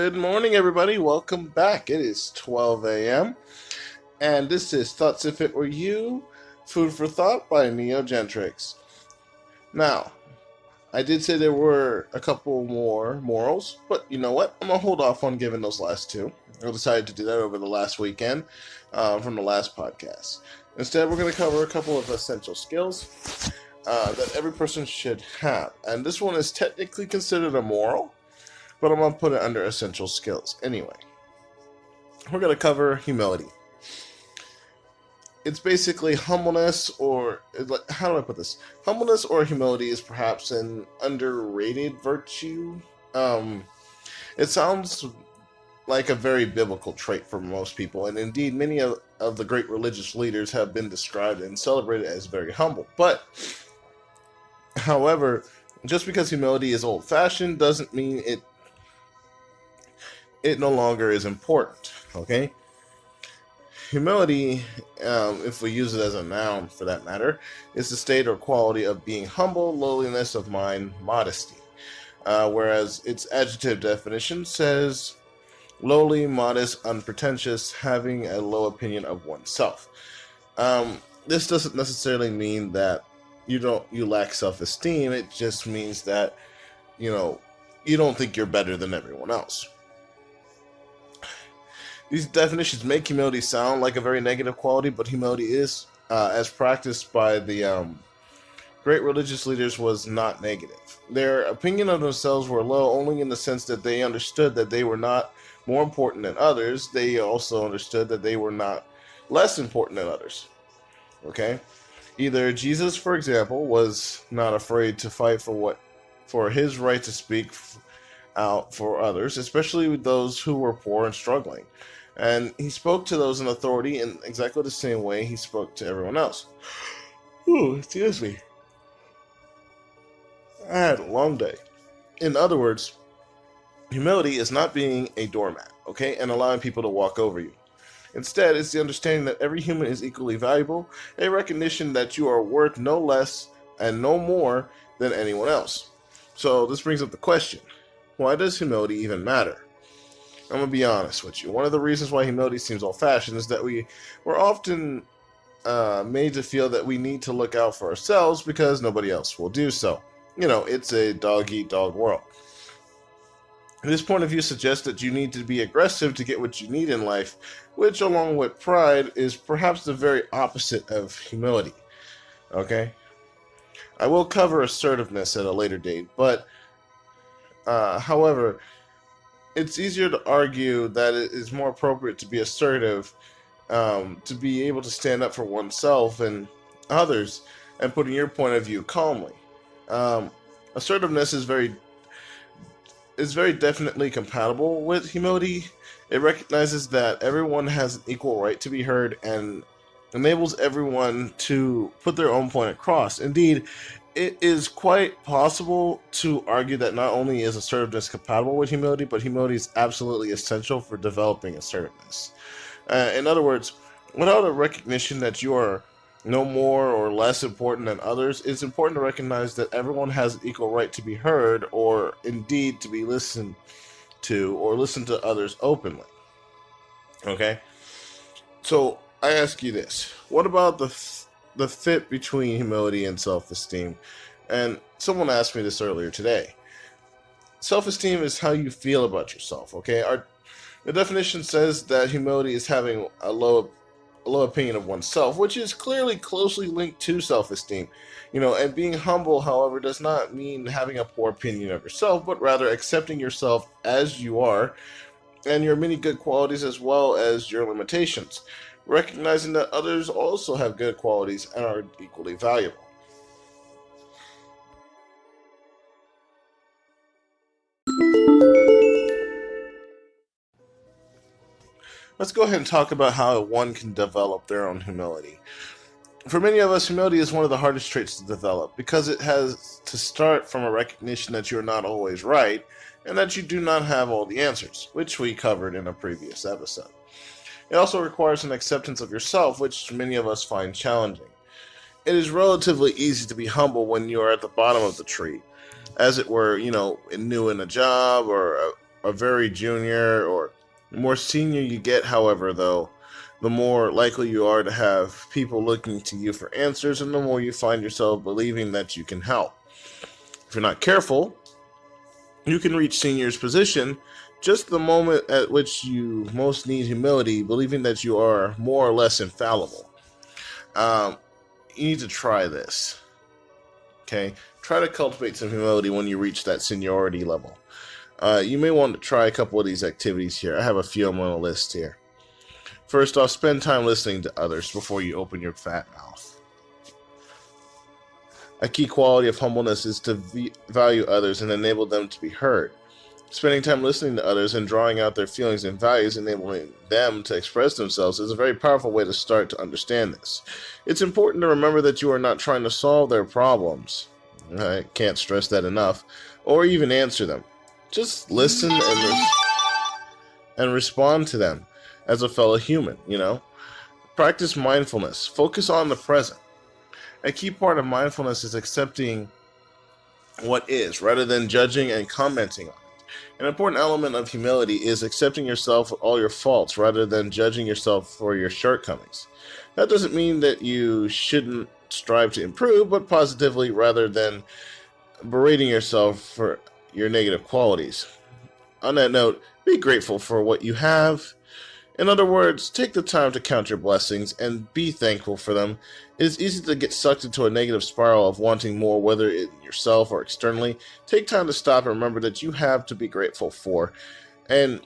Good morning, everybody. Welcome back. It is 12 a.m. and this is Thoughts If It Were You, Food for Thought by Neo Gentrics. Now, I did say there were a couple more morals, but you know what? I'm going to hold off on giving those last two. I decided to do that over the last weekend from the last podcast. Instead, we're going to cover a couple of essential skills that every person should have. And this one is technically considered a moral, but I'm going to put it under essential skills. Anyway, we're going to cover humility. It's basically humbleness, or how do I put this? Humbleness or humility is perhaps an underrated virtue. It sounds like a very biblical trait for most people, and indeed many of the great religious leaders have been described and celebrated as very humble. But, however, just because humility is old-fashioned doesn't mean it no longer is important, okay? Humility, if we use it as a noun for that matter, is the state or quality of being humble, lowliness of mind, modesty. Whereas its adjective definition says lowly, modest, unpretentious, having a low opinion of oneself. This doesn't necessarily mean that you lack self-esteem. It just means that, you don't think you're better than everyone else. These definitions make humility sound like a very negative quality, but humility is, as practiced by the great religious leaders, was not negative. Their opinion of themselves were low only in the sense that they understood that they were not more important than others. They also understood that they were not less important than others. Okay? Either Jesus, for example, was not afraid to fight for his right to speak out for others, especially with those who were poor and struggling. And he spoke to those in authority in exactly the same way he spoke to everyone else. Ooh, excuse me. I had a long day. In other words, humility is not being a doormat, okay, and allowing people to walk over you. Instead, it's the understanding that every human is equally valuable, a recognition that you are worth no less and no more than anyone else. So this brings up the question, why does humility even matter? I'm going to be honest with you. One of the reasons why humility seems old-fashioned is that we're often made to feel that we need to look out for ourselves because nobody else will do so. It's a dog-eat-dog world. This point of view suggests that you need to be aggressive to get what you need in life, which, along with pride, is perhaps the very opposite of humility. Okay? I will cover assertiveness at a later date, but, however, it's easier to argue that it is more appropriate to be assertive, to be able to stand up for oneself and others, and putting your point of view calmly. Assertiveness is very definitely compatible with humility. It recognizes that everyone has an equal right to be heard and enables everyone to put their own point across. Indeed, it is quite possible to argue that not only is assertiveness compatible with humility, but humility is absolutely essential for developing assertiveness. In other words, without a recognition that you are no more or less important than others, it's important to recognize that everyone has an equal right to be heard, or indeed to be listened to, or listen to others openly. Okay? So, I ask you this. What about the fit between humility and self-esteem? And someone asked me this earlier today. Self-esteem is how you feel about yourself, okay? The definition says that humility is having a low opinion of oneself, which is clearly closely linked to self-esteem. And being humble, however, does not mean having a poor opinion of yourself, but rather accepting yourself as you are, and your many good qualities as well as your limitations, recognizing that others also have good qualities and are equally valuable. Let's go ahead and talk about how one can develop their own humility. For many of us, humility is one of the hardest traits to develop because it has to start from a recognition that you're not always right and that you do not have all the answers, which we covered in a previous episode. It also requires an acceptance of yourself, which many of us find challenging. It is relatively easy to be humble when you are at the bottom of the tree, as it were, new in a job or a very junior or the more senior you get, however, though, the more likely you are to have people looking to you for answers, and the more you find yourself believing that you can help. If you're not careful, you can reach senior's position just the moment at which you most need humility, believing that you are more or less infallible. You need to try this. Okay? Try to cultivate some humility when you reach that seniority level. You may want to try a couple of these activities here. I have a few on my list here. First off, spend time listening to others before you open your fat mouth. A key quality of humbleness is to value others and enable them to be heard. Spending time listening to others and drawing out their feelings and values, enabling them to express themselves, is a very powerful way to start to understand this. It's important to remember that you are not trying to solve their problems. I can't stress that enough. Or even answer them. Just listen and respond to them as a fellow human, Practice mindfulness. Focus on the present. A key part of mindfulness is accepting what is, rather than judging and commenting on it. An important element of humility is accepting yourself with all your faults, rather than judging yourself for your shortcomings. That doesn't mean that you shouldn't strive to improve, but positively, rather than berating yourself for your negative qualities. On that note, be grateful for what you have. In other words, take the time to count your blessings and be thankful for them. It is easy to get sucked into a negative spiral of wanting more, whether in yourself or externally. Take time to stop and remember that you have to be grateful for. And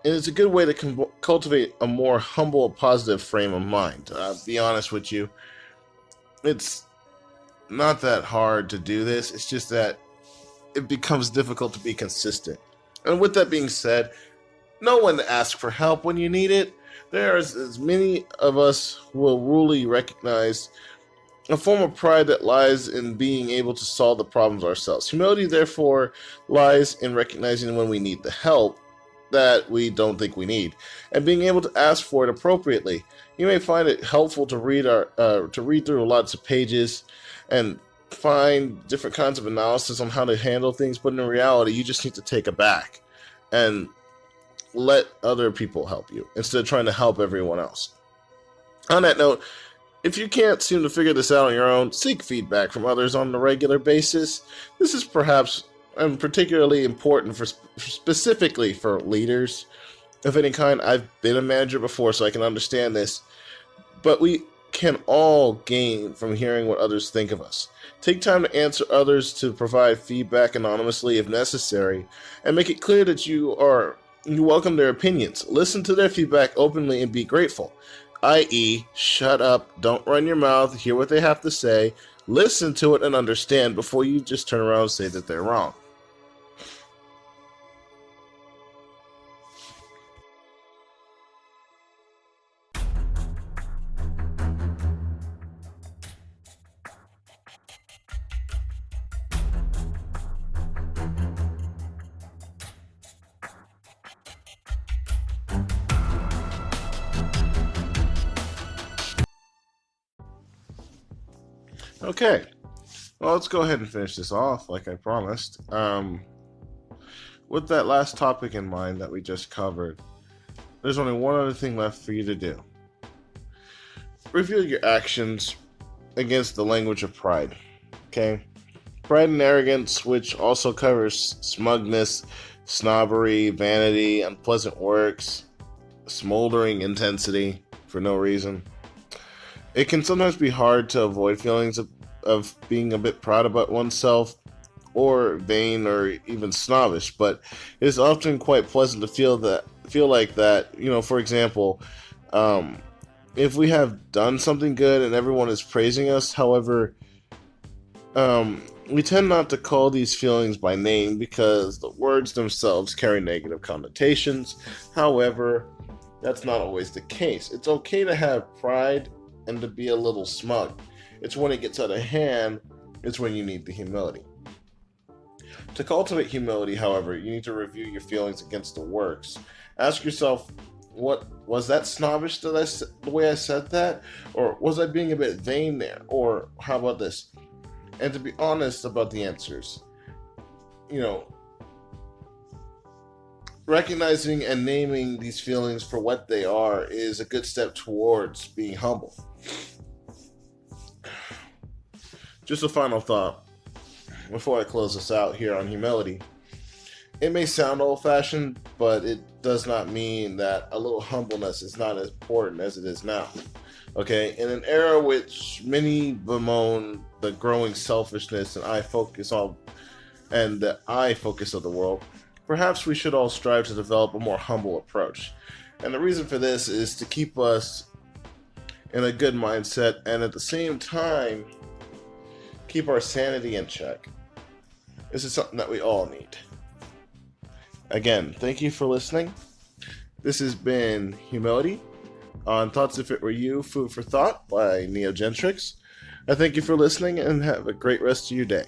it's a good way to cultivate a more humble, positive frame of mind. I'll be honest with you, it's not that hard to do this. It's just that it becomes difficult to be consistent. And with that being said, know when to ask for help when you need it. There's as many of us will really recognize a form of pride that lies in being able to solve the problems ourselves. Humility, therefore, lies in recognizing when we need the help that we don't think we need, and being able to ask for it appropriately. You may find it helpful to read through lots of pages and find different kinds of analysis on how to handle things, but in reality, you just need to take a back and let other people help you instead of trying to help everyone else. On that note, if you can't seem to figure this out on your own, seek feedback from others on a regular basis. This is perhaps particularly important specifically for leaders of any kind. I've been a manager before, so I can understand this, but we can all gain from hearing what others think of us. Take time to answer others, to provide feedback anonymously if necessary, and make it clear that you welcome their opinions. Listen to their feedback openly and be grateful. I.e., shut up, don't run your mouth, hear what they have to say, listen to it and understand before you just turn around and say that they're wrong. Okay, well, let's go ahead and finish this off like I promised. With that last topic in mind that we just covered, there's only one other thing left for you to do. Review your actions against the language of pride. Okay? Pride and arrogance, which also covers smugness, snobbery, vanity, unpleasant works, smoldering intensity for no reason. It can sometimes be hard to avoid feelings of being a bit proud about oneself, or vain, or even snobbish, but it is often quite pleasant to feel like that. For example, if we have done something good and everyone is praising us, however, we tend not to call these feelings by name because the words themselves carry negative connotations. However, that's not always the case. It's okay to have pride and to be a little smug. It's when it gets out of hand, it's when you need the humility. To cultivate humility, however, you need to review your feelings against the works. Ask yourself, what was that snobbish the way I said that? Or was I being a bit vain there? Or how about this? And to be honest about the answers. recognizing and naming these feelings for what they are is a good step towards being humble. Just a final thought before I close this out here on humility. It may sound old-fashioned, but it does not mean that a little humbleness is not as important as it is now. Okay, in an era which many bemoan the growing selfishness and the I focus of the world, perhaps we should all strive to develop a more humble approach. And the reason for this is to keep us in a good mindset and at the same time keep our sanity in check. This is something that we all need. Again, thank you for listening. This has been Humility on Thoughts If It Were You, Food for Thought by Neo Gentrics. I thank you for listening and have a great rest of your day.